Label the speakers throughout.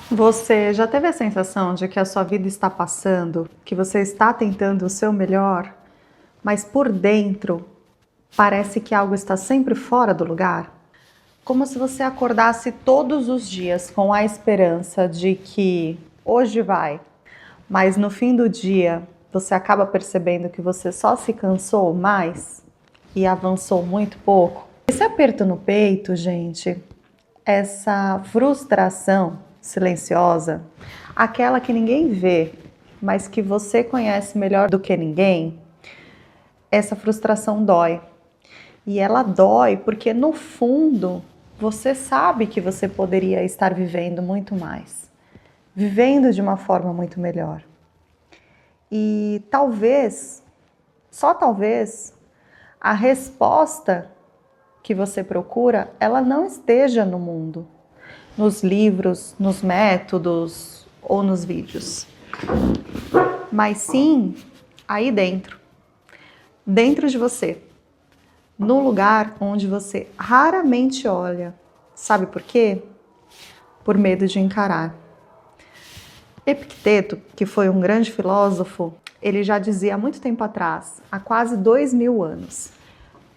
Speaker 1: Você já teve a sensação de que a sua vida está passando, que você está tentando o seu melhor, mas por dentro parece que algo está sempre fora do lugar? Como se você acordasse todos os dias com a esperança de que hoje vai, mas no fim do dia você acaba percebendo que você só se cansou mais e avançou muito pouco? Esse aperto no peito, gente, essa frustração silenciosa, aquela que ninguém vê, mas que você conhece melhor do que ninguém, essa frustração dói. E ela dói porque no fundo você sabe que você poderia estar vivendo muito mais, vivendo de uma forma muito melhor. E talvez, só talvez, a resposta que você procura, ela não esteja no mundo, nos livros, nos métodos ou nos vídeos, mas sim aí dentro, dentro de você, no lugar onde você raramente olha. Sabe por quê? Por medo de encarar. Epicteto, que foi um grande filósofo, ele já dizia há muito tempo atrás, há quase 2000 anos: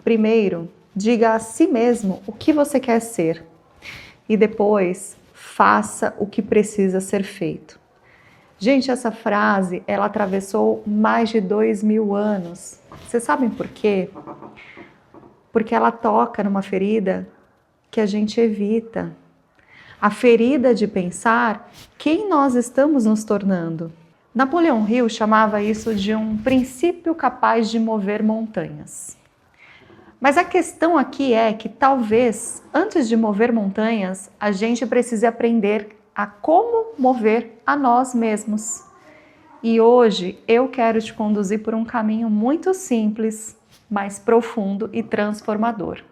Speaker 1: primeiro, diga a si mesmo o que você quer ser e depois faça o que precisa ser feito. Gente, essa frase, ela atravessou mais de 2000 anos. Vocês sabem por quê? Porque ela toca numa ferida que a gente evita. A ferida de pensar quem nós estamos nos tornando. Napoleão Hill chamava isso de um princípio capaz de mover montanhas. Mas a questão aqui é que talvez, antes de mover montanhas, a gente precise aprender a como mover a nós mesmos. E hoje eu quero te conduzir por um caminho muito simples, mas profundo e transformador,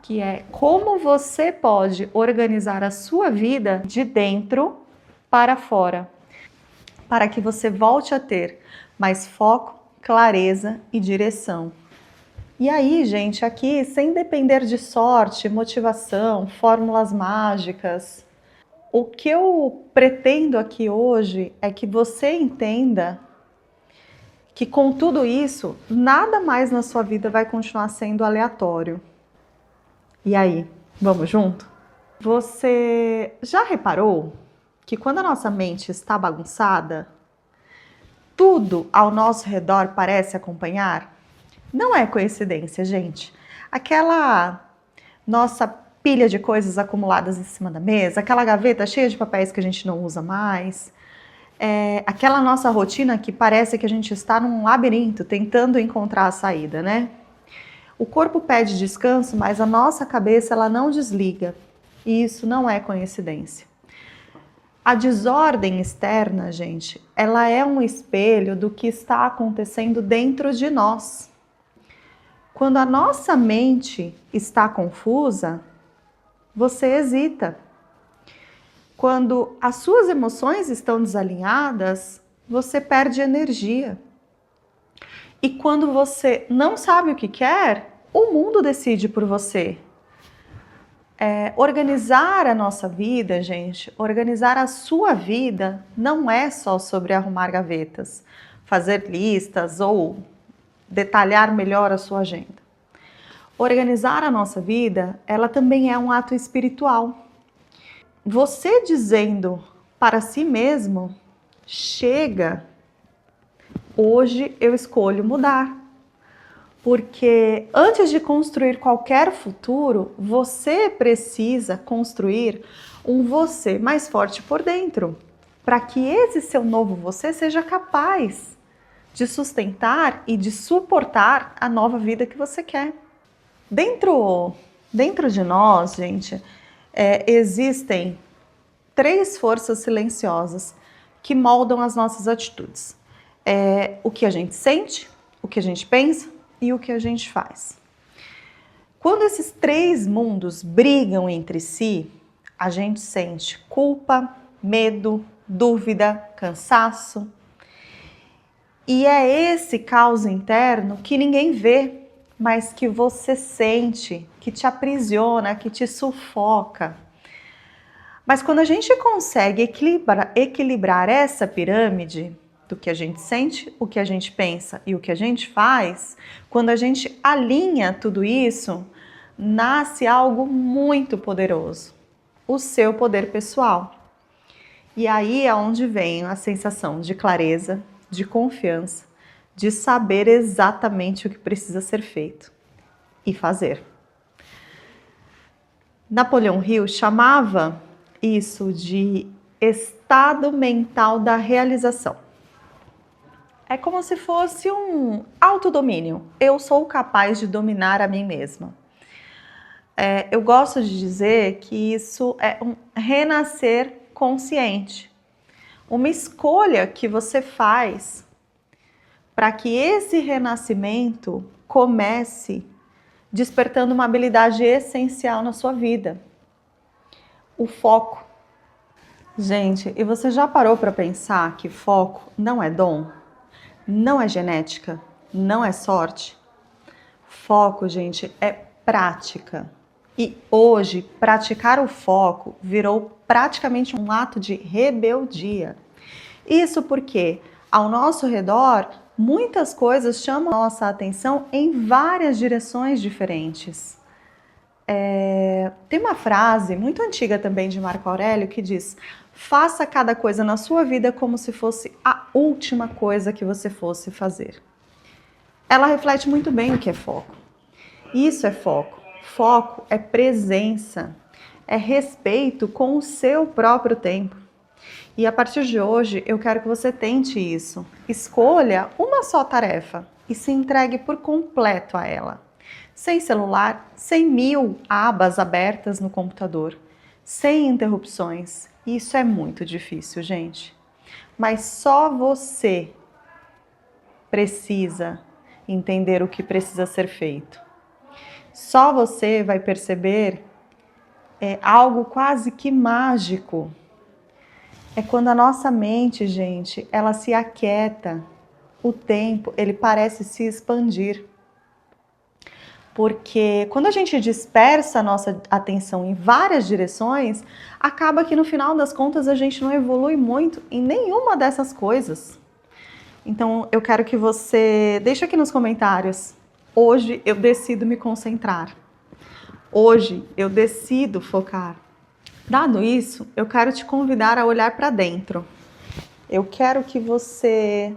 Speaker 1: que é como você pode organizar a sua vida de dentro para fora, para que você volte a ter mais foco, clareza e direção. E aí, gente, aqui, sem depender de sorte, motivação, fórmulas mágicas, o que eu pretendo aqui hoje é que você entenda que com tudo isso, nada mais na sua vida vai continuar sendo aleatório. E aí, vamos junto? Você já reparou que quando a nossa mente está bagunçada, tudo ao nosso redor parece acompanhar? Não é coincidência, gente. Aquela nossa pilha de coisas acumuladas em cima da mesa, aquela gaveta cheia de papéis que a gente não usa mais, aquela nossa rotina que parece que a gente está num labirinto tentando encontrar a saída, né? O corpo pede descanso, mas a nossa cabeça ela não desliga. E isso não é coincidência. A desordem externa, gente, ela é um espelho do que está acontecendo dentro de nós. Quando a nossa mente está confusa, você hesita. Quando as suas emoções estão desalinhadas, você perde energia. E quando você não sabe o que quer, o mundo decide por você. Organizar a nossa vida, gente, organizar a sua vida não é só sobre arrumar gavetas, fazer listas ou detalhar melhor a sua agenda. Organizar a nossa vida, ela também é um ato espiritual. Você dizendo para si mesmo, chega, hoje eu escolho mudar. Porque antes de construir qualquer futuro, você precisa construir um você mais forte por dentro, para que esse seu novo você seja capaz de sustentar e de suportar a nova vida que você quer. Dentro de nós, gente, existem 3 forças silenciosas que moldam as nossas atitudes. O que a gente sente, o que a gente pensa e o que a gente faz. Quando esses 3 mundos brigam entre si, a gente sente culpa, medo, dúvida, cansaço. E é esse caos interno que ninguém vê, mas que você sente, que te aprisiona, que te sufoca. Mas quando a gente consegue equilibrar essa pirâmide do que a gente sente, o que a gente pensa e o que a gente faz, quando a gente alinha tudo isso, nasce algo muito poderoso, o seu poder pessoal. E aí é onde vem a sensação de clareza, de confiança, de saber exatamente o que precisa ser feito e fazer. Napoleão Hill chamava isso de estado mental da realização. É como se fosse um autodomínio. Eu sou capaz de dominar a mim mesma. Eu gosto de dizer que isso é um renascer consciente. Uma escolha que você faz para que esse renascimento comece despertando uma habilidade essencial na sua vida. O foco. Gente, e você já parou para pensar que foco não é dom? Não é genética? Não é sorte? Foco, gente, é prática. E hoje, praticar o foco virou praticamente um ato de rebeldia. Isso porque, ao nosso redor, muitas coisas chamam a nossa atenção em várias direções diferentes. Tem uma frase muito antiga também de Marco Aurélio que diz: faça cada coisa na sua vida como se fosse a última coisa que você fosse fazer. Ela reflete muito bem o que é foco. Isso é foco. Foco é presença, é respeito com o seu próprio tempo. E a partir de hoje, eu quero que você tente isso. Escolha uma só tarefa e se entregue por completo a ela. Sem celular, sem 1000 abas abertas no computador, sem interrupções. Isso é muito difícil, gente. Mas só você precisa entender o que precisa ser feito. Só você vai perceber algo quase que mágico. É quando a nossa mente, gente, ela se aquieta, o tempo, ele parece se expandir. Porque quando a gente dispersa a nossa atenção em várias direções, acaba que no final das contas a gente não evolui muito em nenhuma dessas coisas. Então eu quero que você deixe aqui nos comentários: hoje eu decido me concentrar. Hoje eu decido focar. Dado isso, eu quero te convidar a olhar para dentro. Eu quero que você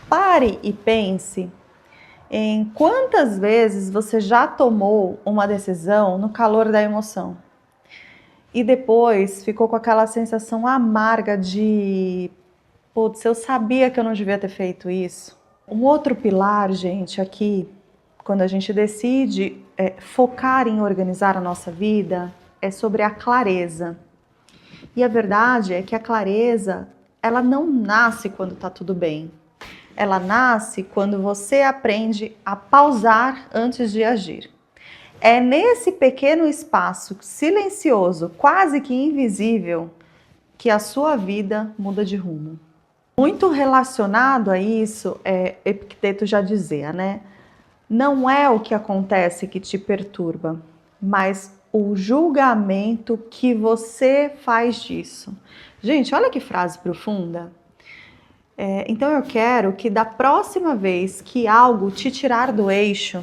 Speaker 1: pare e pense em quantas vezes você já tomou uma decisão no calor da emoção e depois ficou com aquela sensação amarga de putz, eu sabia que eu não devia ter feito isso. Um outro pilar, gente, aqui, quando a gente decide focar em organizar a nossa vida, é sobre a clareza. E a verdade é que a clareza, ela não nasce quando está tudo bem. Ela nasce quando você aprende a pausar antes de agir. É nesse pequeno espaço silencioso, quase que invisível, que a sua vida muda de rumo. Muito relacionado a isso, Epicteto já dizia, né? Não é o que acontece que te perturba, mas o julgamento que você faz disso. Gente, olha que frase profunda. Então eu quero que da próxima vez que algo te tirar do eixo,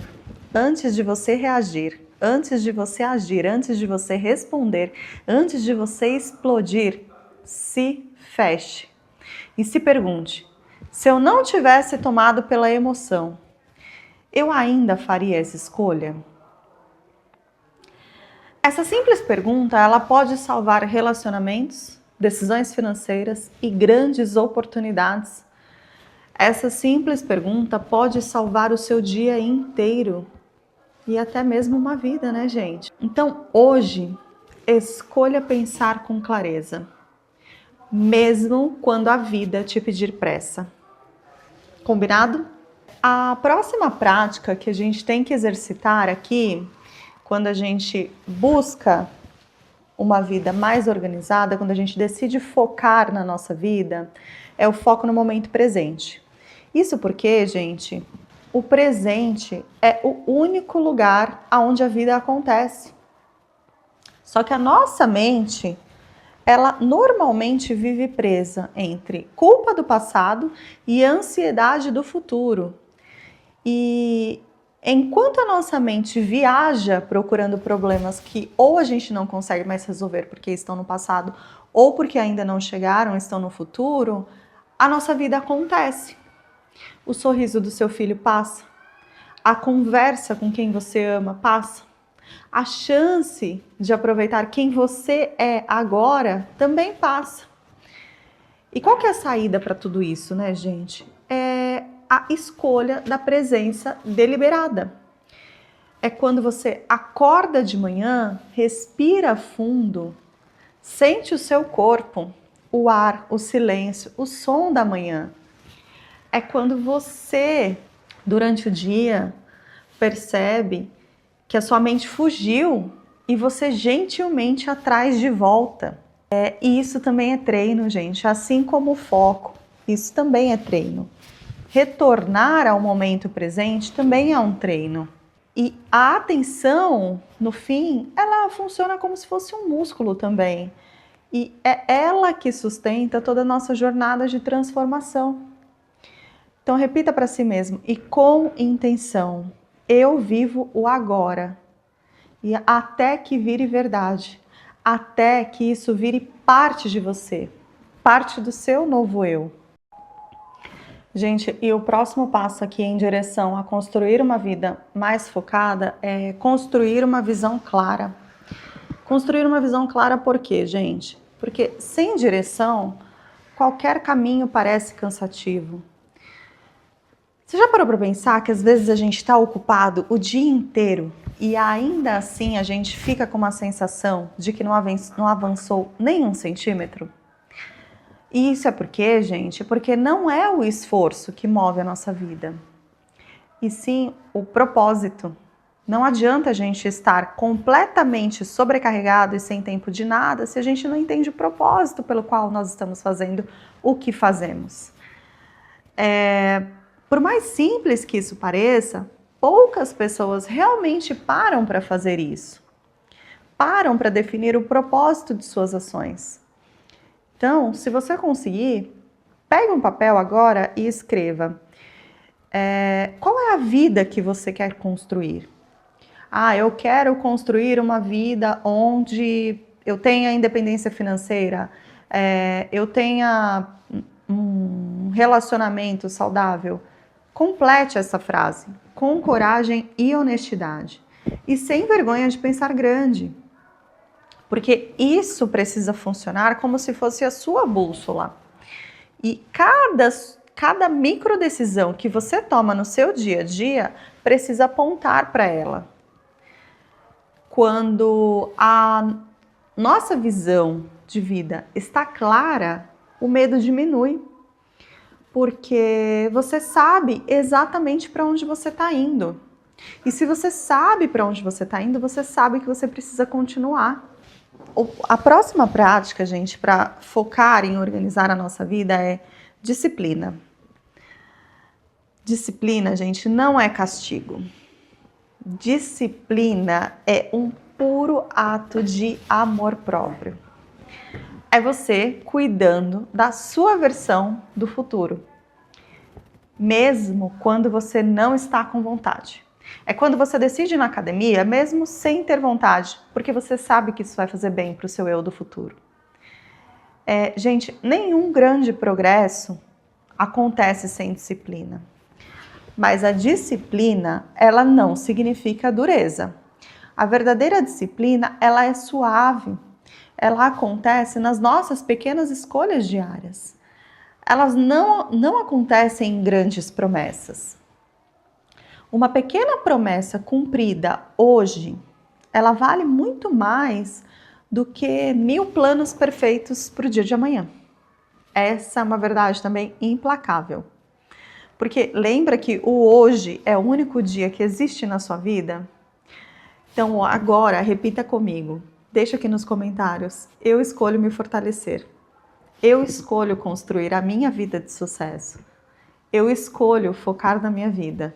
Speaker 1: antes de você reagir, antes de você agir, antes de você responder, antes de você explodir, se feche e se pergunte: se eu não tivesse tomado pela emoção, eu ainda faria essa escolha? Essa simples pergunta, ela pode salvar relacionamentos, decisões financeiras e grandes oportunidades. Essa simples pergunta pode salvar o seu dia inteiro e até mesmo uma vida, né, gente? Então, hoje, escolha pensar com clareza, mesmo quando a vida te pedir pressa. Combinado? A próxima prática que a gente tem que exercitar aqui, quando a gente busca uma vida mais organizada, quando a gente decide focar na nossa vida, é o foco no momento presente. Isso porque, gente, o presente é o único lugar onde a vida acontece. Só que a nossa mente, ela normalmente vive presa entre culpa do passado e ansiedade do futuro. E enquanto a nossa mente viaja procurando problemas que ou a gente não consegue mais resolver porque estão no passado ou porque ainda não chegaram, estão no futuro, a nossa vida acontece. O sorriso do seu filho passa, a conversa com quem você ama passa, a chance de aproveitar quem você é agora também passa. E qual que é a saída para tudo isso, né, gente? É a escolha da presença deliberada. É quando você acorda de manhã, respira fundo, sente o seu corpo, o ar, o silêncio, o som da manhã. É quando você, durante o dia, percebe que a sua mente fugiu e você gentilmente a traz de volta. E isso também é treino, gente, assim como o foco, isso também é treino. Retornar ao momento presente também é um treino. E a atenção, no fim, ela funciona como se fosse um músculo também. E é ela que sustenta toda a nossa jornada de transformação. Então repita para si mesmo, e com intenção, eu vivo o agora. E até que vire verdade, até que isso vire parte de você, parte do seu novo eu. Gente, e o próximo passo aqui em direção a construir uma vida mais focada é construir uma visão clara. Construir uma visão clara por quê, gente? Porque sem direção, qualquer caminho parece cansativo. Você já parou para pensar que às vezes a gente está ocupado o dia inteiro e ainda assim a gente fica com uma sensação de que não avançou nem um centímetro? E isso é porque, gente, porque não é o esforço que move a nossa vida, e sim o propósito. Não adianta a gente estar completamente sobrecarregado e sem tempo de nada se a gente não entende o propósito pelo qual nós estamos fazendo o que fazemos. Por mais simples que isso pareça, poucas pessoas realmente param para fazer isso. Param para definir o propósito de suas ações. Então, se você conseguir, pegue um papel agora e escreva. Qual é a vida que você quer construir? Eu quero construir uma vida onde eu tenha independência financeira, eu tenha um relacionamento saudável. Complete essa frase com coragem e honestidade e sem vergonha de pensar grande, porque isso precisa funcionar como se fosse a sua bússola. E cada micro decisão que você toma no seu dia a dia precisa apontar para ela. Quando a nossa visão de vida está clara, o medo diminui. Porque você sabe exatamente para onde você está indo. E se você sabe para onde você está indo, você sabe que você precisa continuar. A próxima prática, gente, para focar em organizar a nossa vida é disciplina. Disciplina, gente, não é castigo. Disciplina é um puro ato de amor próprio. É você cuidando da sua versão do futuro, mesmo quando você não está com vontade. É quando você decide ir na academia, mesmo sem ter vontade, porque você sabe que isso vai fazer bem para o seu eu do futuro. Gente, nenhum grande progresso acontece sem disciplina. Mas a disciplina, ela não significa dureza. A verdadeira disciplina, ela é suave. Ela acontece nas nossas pequenas escolhas diárias. Elas não acontecem em grandes promessas. Uma pequena promessa cumprida hoje, ela vale muito mais do que 1000 planos perfeitos para o dia de amanhã. Essa é uma verdade também implacável. Porque lembra que o hoje é o único dia que existe na sua vida? Então agora, repita comigo. Deixa aqui nos comentários. Eu escolho me fortalecer. Eu escolho construir a minha vida de sucesso. Eu escolho focar na minha vida.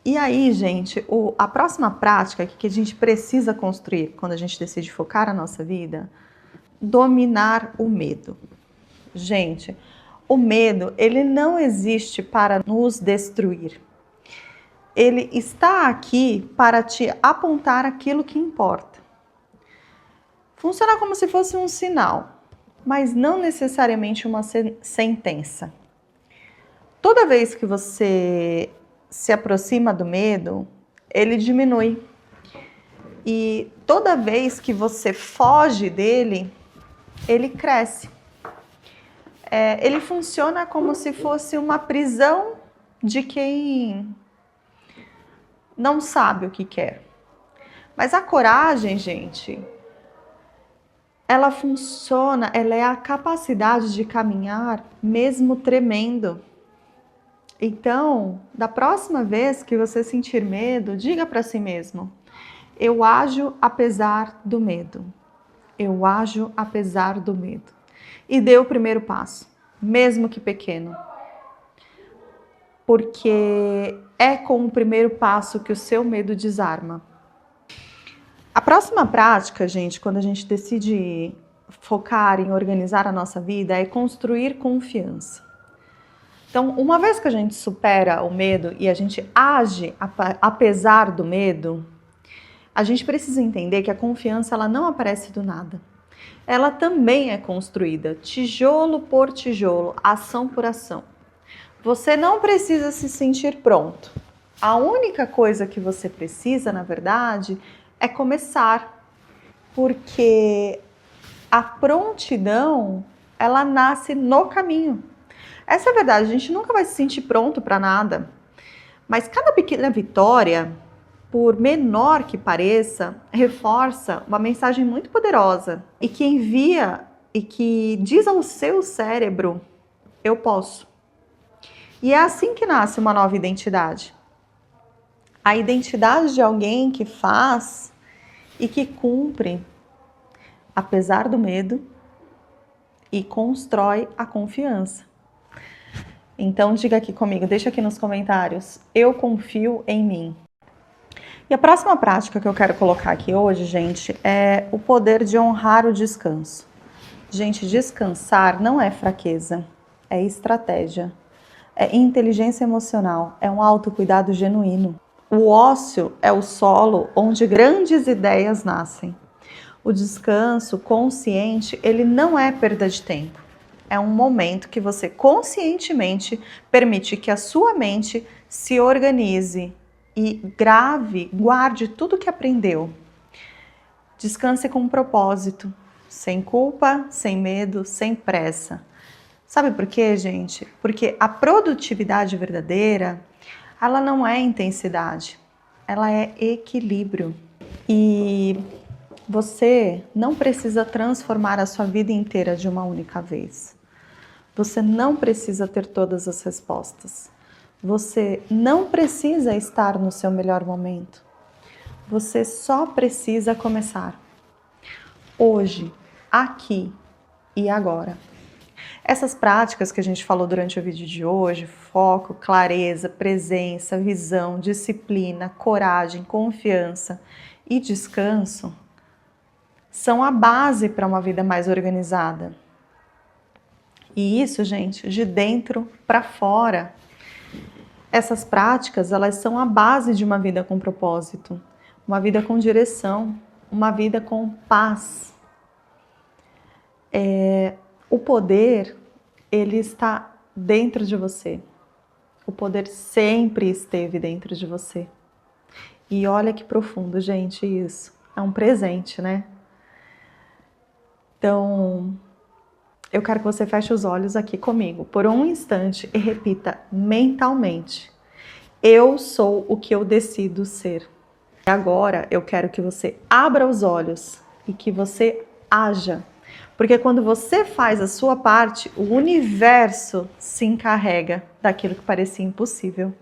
Speaker 1: E aí, gente, a próxima prática que a gente precisa construir quando a gente decide focar a nossa vida, dominar o medo. Gente, o medo, ele não existe para nos destruir. Ele está aqui para te apontar aquilo que importa. Funciona como se fosse um sinal, mas não necessariamente uma sentença. Toda vez que você se aproxima do medo, ele diminui. E toda vez que você foge dele, ele cresce. Ele funciona como se fosse uma prisão de quem não sabe o que quer. Mas a coragem, gente, ela funciona, ela é a capacidade de caminhar mesmo tremendo. Então, da próxima vez que você sentir medo, diga para si mesmo: eu ajo apesar do medo. Eu ajo apesar do medo. E dê o primeiro passo, mesmo que pequeno. Porque é com o primeiro passo que o seu medo desarma. A próxima prática, gente, quando a gente decide focar em organizar a nossa vida, é construir confiança. Então, uma vez que a gente supera o medo e a gente age apesar do medo, a gente precisa entender que a confiança ela não aparece do nada. Ela também é construída tijolo por tijolo, ação por ação. Você não precisa se sentir pronto. A única coisa que você precisa, na verdade, é começar. Porque a prontidão, ela nasce no caminho. Essa é a verdade, a gente nunca vai se sentir pronto para nada. Mas cada pequena vitória, por menor que pareça, reforça uma mensagem muito poderosa e que envia e que diz ao seu cérebro: eu posso. E é assim que nasce uma nova identidade. A identidade de alguém que faz e que cumpre, apesar do medo, e constrói a confiança. Então diga aqui comigo, deixa aqui nos comentários: eu confio em mim. E a próxima prática que eu quero colocar aqui hoje, gente, é o poder de honrar o descanso. Gente, descansar não é fraqueza, é estratégia, é inteligência emocional, é um autocuidado genuíno. O ócio é o solo onde grandes ideias nascem. O descanso consciente, ele não é perda de tempo. É um momento que você conscientemente permite que a sua mente se organize e guarde tudo que aprendeu. Descanse com um propósito, sem culpa, sem medo, sem pressa. Sabe por quê, gente? Porque a produtividade verdadeira, ela não é intensidade, ela é equilíbrio. E você não precisa transformar a sua vida inteira de uma única vez. Você não precisa ter todas as respostas. Você não precisa estar no seu melhor momento. Você só precisa começar. Hoje, aqui e agora. Essas práticas que a gente falou durante o vídeo de hoje, foco, clareza, presença, visão, disciplina, coragem, confiança e descanso, são a base para uma vida mais organizada. E isso, gente, de dentro para fora. Essas práticas, elas são a base de uma vida com propósito, uma vida com direção, uma vida com paz. O poder, ele está dentro de você. O poder sempre esteve dentro de você. E olha que profundo, gente, isso. É um presente, né? Então, eu quero que você feche os olhos aqui comigo por um instante e repita mentalmente: eu sou o que eu decido ser. E agora eu quero que você abra os olhos e que você haja. Porque quando você faz a sua parte, o universo se encarrega daquilo que parecia impossível.